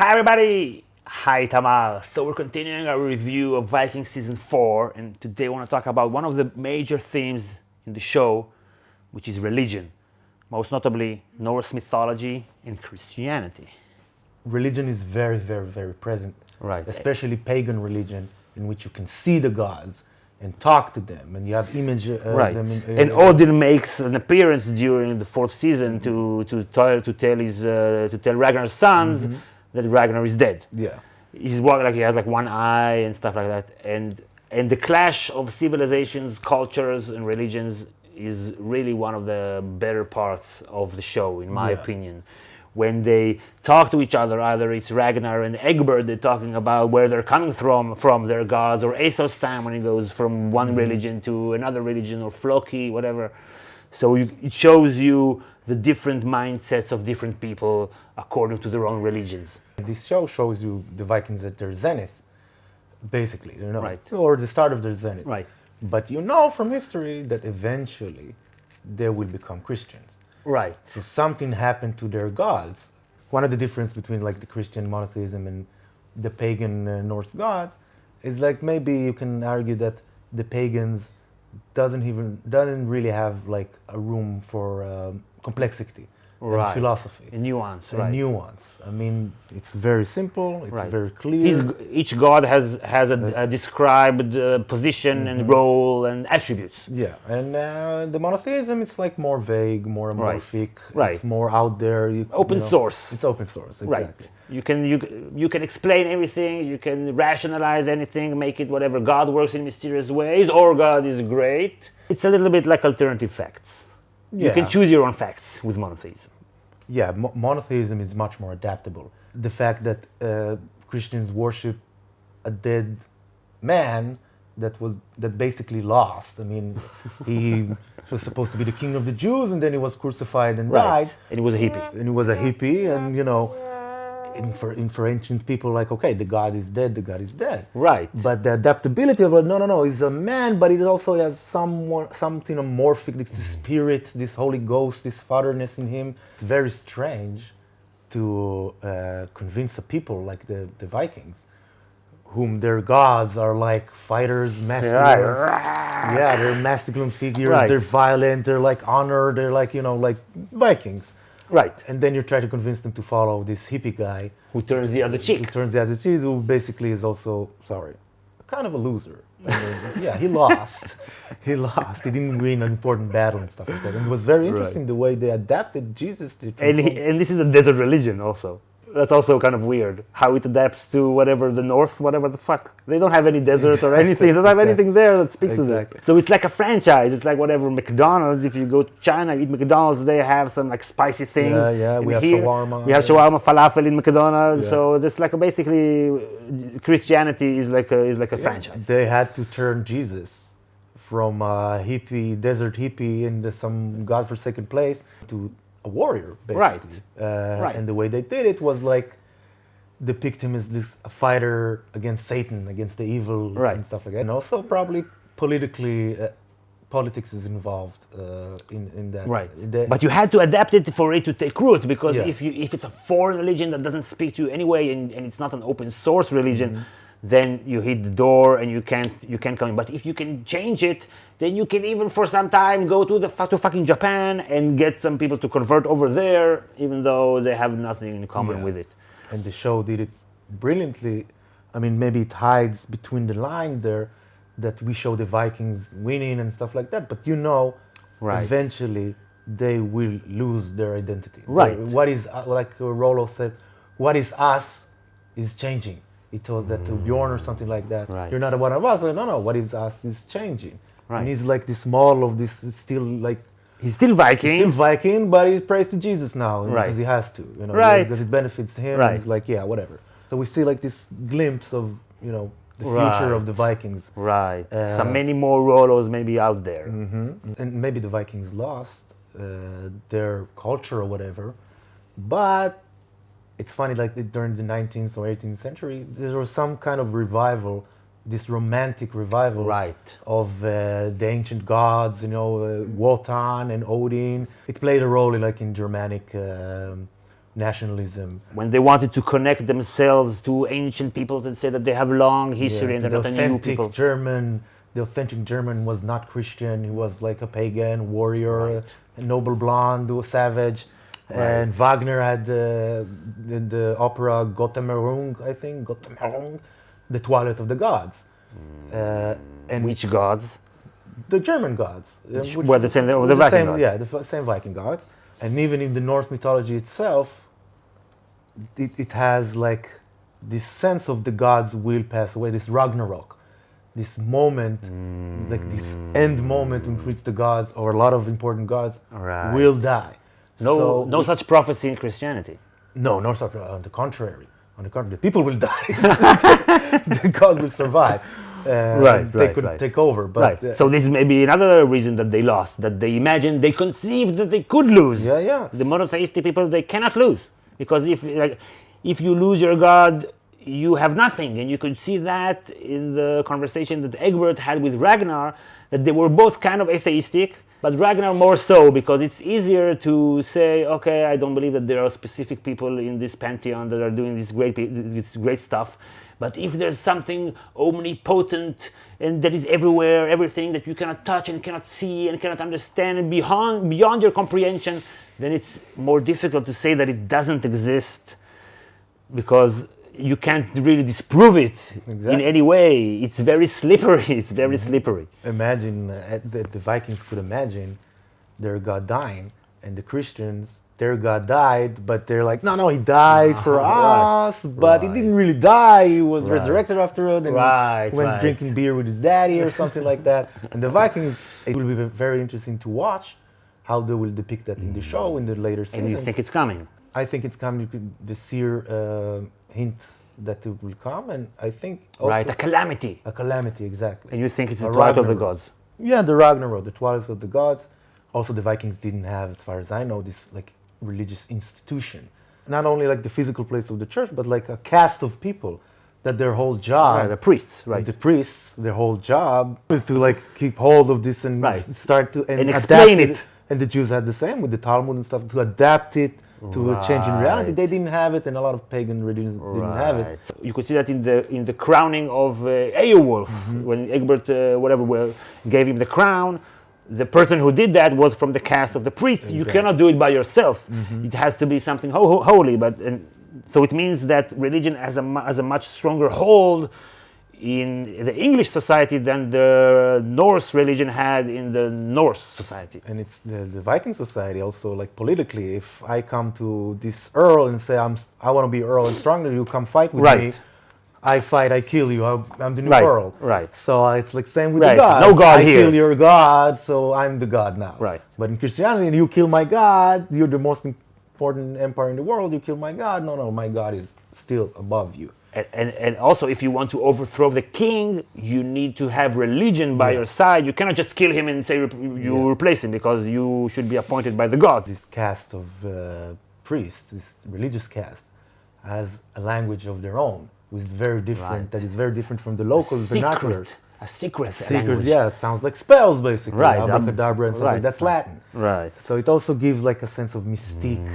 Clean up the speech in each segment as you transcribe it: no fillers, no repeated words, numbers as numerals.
Hi everybody! Hi Tamar. So we're continuing our review of Viking Season 4 and today I want to talk about one of the major themes in the show, which is religion. Most notably Norse mythology and Christianity. Religion is very, very, very present. Right. Especially pagan religion, in which you can see the gods and talk to them, and you have image Right. them. And Odin makes an appearance during the fourth season to tell Ragnar's sons that Ragnar is dead. Yeah. He's like he has like one eye and stuff like that, and the clash of civilizations, cultures, and religions is really one of the better parts of the show, in my opinion. When they talk to each other, either it's Ragnar and Egbert, they're talking about where they're coming from their gods, or Aethelstan when he goes from one religion to another religion, or Floki, whatever. So it shows you the different mindsets of different people according to their own religions. This show shows you the Vikings at their zenith, basically, Right. or the start of their zenith. Right. But you know from history that eventually they will become Christians. Right. So something happened to their gods. One of the difference between like the Christian monotheism and the pagan Norse gods is like maybe you can argue that the pagans doesn't really have like a room for complexity and philosophy. A nuance, A nuance. I mean, it's very simple. It's very clear. Each god has a described position and role and attributes. Yeah, and the monotheism, it's like more vague, more amorphic. Right. It's more out there. Open source. It's open source, exactly. Right. You can explain everything. You can rationalize anything. Make it whatever. God works in mysterious ways, or God is great. It's a little bit like alternative facts. You can choose your own facts with monotheism. Yeah, monotheism is much more adaptable. The fact that Christians worship a dead man that basically lost. I mean, he was supposed to be the king of the Jews, and then he was crucified and died. And he was a hippie. And he was a hippie, and for ancient people, like, okay, the god is dead, the god is dead. Right. But the adaptability of it, no, he's a man, but it also has something amorphic, this spirit, this Holy Ghost, this fatherness in him. It's very strange to convince a people like the Vikings, whom their gods are like fighters, masculine. Yeah, they're masculine figures, they're violent, they're like honored, they're like, like Vikings. Right. And then you try to convince them to follow this hippie guy. Who turns the other cheek. Who basically is also, kind of a loser. I mean, yeah, he lost. He didn't win an important battle and stuff like that. And it was very interesting the way they adapted Jesus to and this is a desert religion also. That's also kind of weird, how it adapts to whatever the North, whatever the fuck. They don't have any desert or anything. They don't have anything there that speaks to them. So it's like a franchise. It's like whatever McDonald's. If you go to China, eat McDonald's, they have some like spicy things. Yeah, we have shawarma. We have shawarma, falafel in McDonald's. Yeah. So it's like basically Christianity is like a franchise. They had to turn Jesus from desert hippie in some godforsaken place to a warrior, basically. Right. And the way they did it was like depict him as this fighter against Satan, against the evil and stuff like that. And also probably politically, politics is involved in that. Right. But you had to adapt it for it to take root, because if it's a foreign religion that doesn't speak to you anyway, and it's not an open source religion, then you hit the door and you can't come in. But if you can change it, then you can even for some time go to fucking Japan and get some people to convert over there, even though they have nothing in common with it. And the show did it brilliantly. I mean, maybe it hides between the line there that we show the Vikings winning and stuff like that, but eventually they will lose their identity. Right. What is, like Rollo said, what is us is changing. He told that to Bjorn or something like that. Right. You're not one of us. Like, no, what is us is changing. Right. And he's like this model of this, still like... He's still Viking. He's still Viking, but he prays to Jesus now. Because he has to. Because it benefits him. And he's like, yeah, whatever. So we see like this glimpse of, the future of the Vikings. Right. So many more Rollos maybe out there. And maybe the Vikings lost their culture or whatever. But... it's funny, like during the 19th or 18th century, there was some kind of revival, this romantic revival of the ancient gods, Wotan and Odin. It played a role in Germanic nationalism. When they wanted to connect themselves to ancient peoples and say that they have long history and they're not a new people. The authentic German was not Christian. He was like a pagan warrior, a noble blonde, a savage. And Wagner had the opera Göttermerung, I think, the Toilet of the Gods. And which gods? The German gods. Were the same, the Viking gods? Yeah, the same Viking gods. And even in the Norse mythology itself, it has like this sense of the gods will pass away, this Ragnarok. This moment, like this end moment in which the gods, or a lot of important gods, will die. No such prophecy in Christianity. No such. On the contrary, the people will die. The god will survive. They could take over. But so this may be another reason that they lost. That they imagined, they conceived that they could lose. Yeah. The monotheistic people, they cannot lose, because if you lose your god, you have nothing. And you could see that in the conversation that Egbert had with Ragnar, that they were both kind of atheistic, but Ragnar more so, because it's easier to say, okay, I don't believe that there are specific people in this pantheon that are doing this great stuff. But if there's something omnipotent and that is everywhere, everything that you cannot touch and cannot see and cannot understand and beyond your comprehension, then it's more difficult to say that it doesn't exist, because you can't really disprove it in any way. It's very slippery. Imagine that the Vikings could imagine their god dying, and the Christians, their god died, but they're like, no, he died for us, but he didn't really die. He was resurrected afterward, and went drinking beer with his daddy or something like that. And the Vikings, it will be very interesting to watch how they will depict that in the show in the later seasons. And you think it's coming? I think it's coming. The seer hints that it will come, and I think also a calamity. A calamity, exactly. And you think it's the Twilight of the Gods? Yeah, the Ragnarok, the Twilight of the Gods. Also, the Vikings didn't have, as far as I know, this like religious institution. Not only like the physical place of the church, but like a caste of people that their whole job, the priests, the priests, their whole job is to like keep hold of this and start to and explain it. And the Jews had the same with the Talmud and stuff, to adapt it to a change in reality. They didn't have it, and a lot of pagan religions didn't have it. So you could see that in the crowning of Eowulf, when Egbert gave him the crown. The person who did that was from the caste of the priests. Exactly. You cannot do it by yourself. It has to be something holy. So it means that religion has a much stronger hold in the English society than the Norse religion had in the Norse society. And it's the Viking society also, like politically. If I come to this earl and say, I want to be earl and stronger, you come fight with me. I fight, I kill you, I'm the new earl. So it's like same with the gods. No god here. I kill your god, so I'm the god now. But in Christianity, you kill my god, you're the most important empire in the world, you kill my god. No, my god is still above you. And also, if you want to overthrow the king, you need to have religion by your side. You cannot just kill him and say you replace him, because you should be appointed by the gods. This caste of priests, this religious caste, has a language of their own, which is very different. That is very different from the local vernacular. A secret language. Yeah, it sounds like spells basically. Abracadabra and something. That's Latin. So it also gives like a sense of mystique,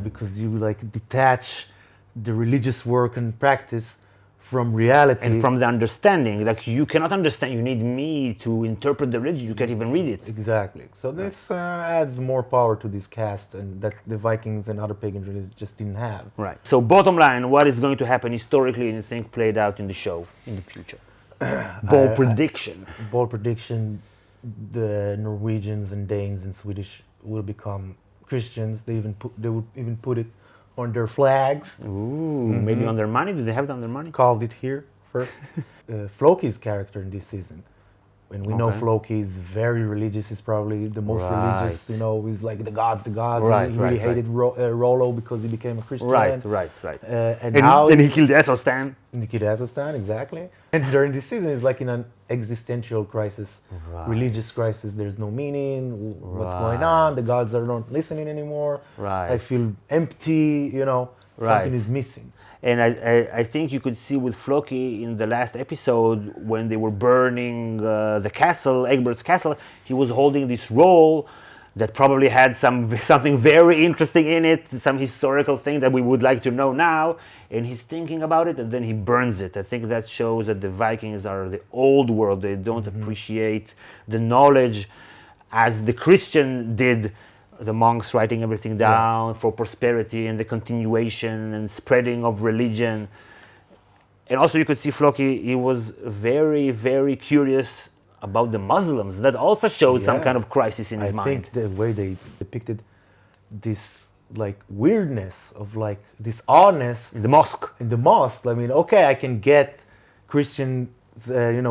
because you like detach the religious work and practice from reality. And from the understanding. Like, you cannot understand. You need me to interpret the religion. You can't even read it. Exactly. So this adds more power to this caste, and that the Vikings and other pagan religions just didn't have. So bottom line, what is going to happen historically and you think played out in the show in the future? Bold prediction. Bold prediction, the Norwegians and Danes and Swedish will become Christians. They would even put it on their flags. Maybe on their money? Do they have it on their money? Called it here first. Floki's character in this season. And we know Floki is very religious. He's probably the most religious, he's like the gods. He really hated Rollo because he became a Christian. And now he killed Esostan. He killed Esostan, exactly. And during this season, he's like in an existential crisis, religious crisis. There's no meaning. What's going on? The gods are not listening anymore. I feel empty, something is missing. And I think you could see with Floki in the last episode, when they were burning the castle, Egbert's castle, he was holding this roll that probably had something very interesting in it, some historical thing that we would like to know now, and he's thinking about it, and then he burns it. I think that shows that the Vikings are the old world. They don't appreciate the knowledge as the Christian did, the monks writing everything down for prosperity and the continuation and spreading of religion. And also you could see Floki, he was very, very curious about the Muslims. That also showed some kind of crisis in his mind. I think the way they depicted this like weirdness of like this oddness In the mosque. in the mosque. I mean, okay, I can get Christians,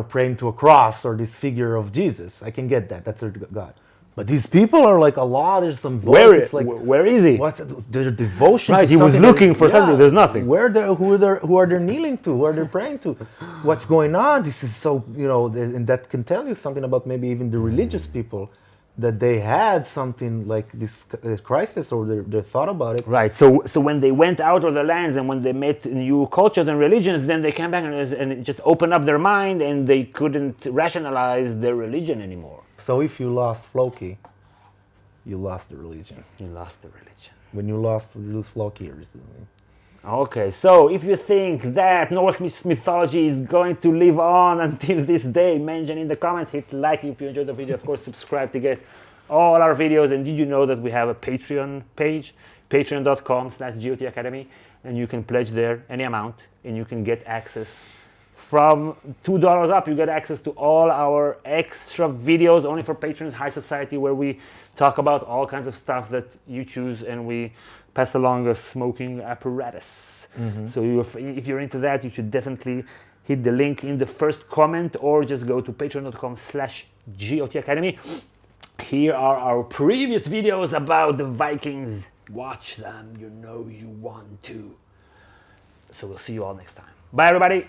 praying to a cross or this figure of Jesus. I can get that. That's their God. But these people are like Allah. There's some voice. It's like, where is he? what's their devotion? Right, to he was something looking for something. There's nothing. Who are they kneeling to? Who are they praying to? What's going on? This is so, and that can tell you something about maybe even the religious people, that they had something like this crisis, or they thought about it. Right. So when they went out of their lands and when they met new cultures and religions, then they came back and it just opened up their mind, and they couldn't rationalize their religion anymore. So if you lost Floki, you lost the religion. You lost the religion. When you lose Floki, Okay, so if you think that Norse mythology is going to live on until this day, mention in the comments, hit like if you enjoyed the video, of course subscribe to get all our videos. And did you know that we have a Patreon page, patreon.com/GOT Academy, and you can pledge there any amount and you can get access. From $2 up, you get access to all our extra videos only for patrons, High Society, where we talk about all kinds of stuff that you choose, and we pass along a smoking apparatus. So if you're into that, you should definitely hit the link in the first comment, or just go to patreon.com/GOT Academy. Here are our previous videos about the Vikings. Watch them, you know you want to. So we'll see you all next time. Bye, everybody.